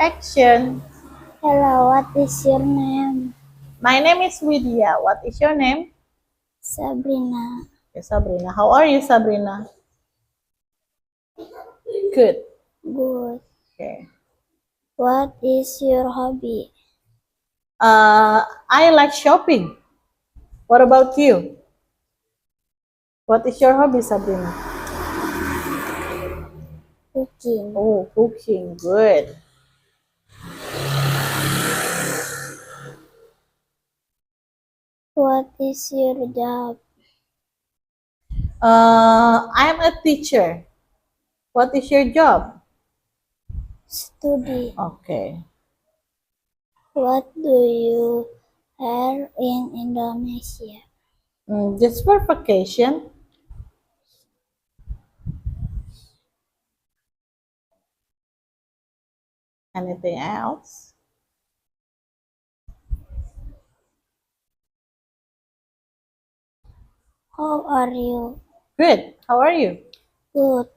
Action. Hello, what is your name? My name is Widya. What is your name? Sabrina. Okay, Sabrina. How are you, Sabrina? Good. Good. Okay. What is your hobby? I like shopping. What about you? What is your hobby, Sabrina? Cooking. Oh, cooking. Good. What is your job? I'm a teacher. What is your job? Study. Okay. What do you wear in Indonesia? Just for vacation. Anything else? How are you? Good. How are you? Good.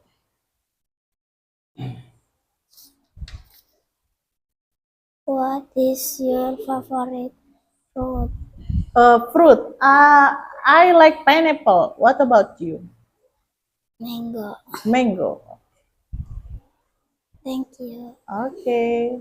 What is your favorite fruit? Fruit. I like pineapple. What about you? Mango. Mango. Thank you. Okay.